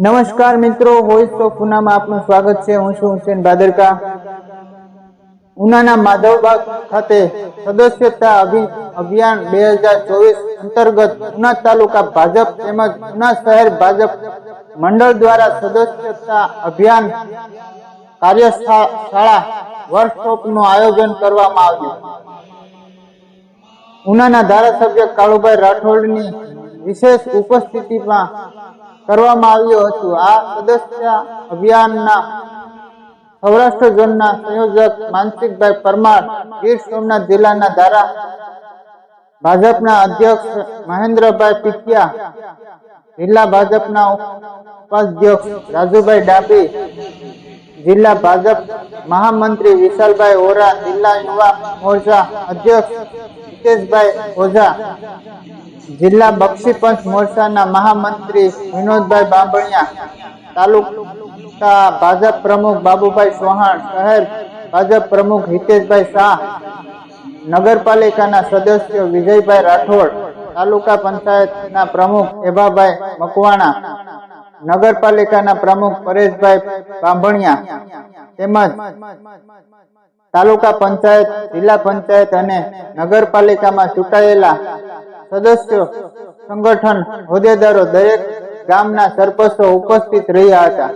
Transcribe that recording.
નમસ્કાર મિત્રો, voice of ઉનામાં આપનું સ્વાગત છે। હું છું હુસેન ભાદરકા। ઉનાના માધવબાગ ખાતે સદસ્યતા અભિયાન 2024 અંતર્ગત ઉના તાલુકા ભાજપ તેમજ ઉના શહેર ભાજપ મંડળ દ્વારા સદસ્યતા અભિયાન કાર્યશાળા વર્કશોપનું આયોજન કરવામાં આવ્યું। ઉનાના ધારાસભ્ય કાળુભાઈ રાઠોડની વિશેષ ઉપસ્થિતિમાં કરવામાં આવ્યું હતું। આ સદસ્ય અભિયાનના સૌરાષ્ટ્ર ઝોનના સંયોજક માનસિકભાઈ પરમાર, ગીર સોમનાથ જિલ્લાના ધારા ભાજપના અધ્યક્ષ મહેન્દ્રભાઈ પીઠિયા, જિલ્લા ભાજપના ઉપાધ્યક્ષ રાજુભાઈ ડાભી, જિલ્લા ભાજપ મહામંત્રી વિશાલભાઈ ઓરા, જિલ્લા યુવા મોરચા અધ્યક્ષ હિતેશભાઈ ઓઝા, જિલ્લા બક્ષી પંચ મોરચાના મહામંત્રી વિનોદભાઈ બાંભણિયા, તાલુકા ભાજપ પ્રમુખ બાબુભાઈ ચૌહાણ, શહેર ભાજપ પ્રમુખ હિતેશભાઈ શાહ, નગરપાલિકાના સદસ્યો વિજયભાઈ રાઠોડ, તાલુકા પંચાયતના પ્રમુખ એભાભાઈ મકવાણા, નગરપાલિકાના પ્રમુખ પરેશભાઈ બાંભણિયા તેમજ તાલુકા પંચાયત, જિલ્લા પંચાયત અને નગરપાલિકામાં ચૂંટાયેલા સદસ્યો, સંગઠન હોદ્દેદારો, દરેક ગામના સરપંચો ઉપસ્થિત રહ્યા હતા।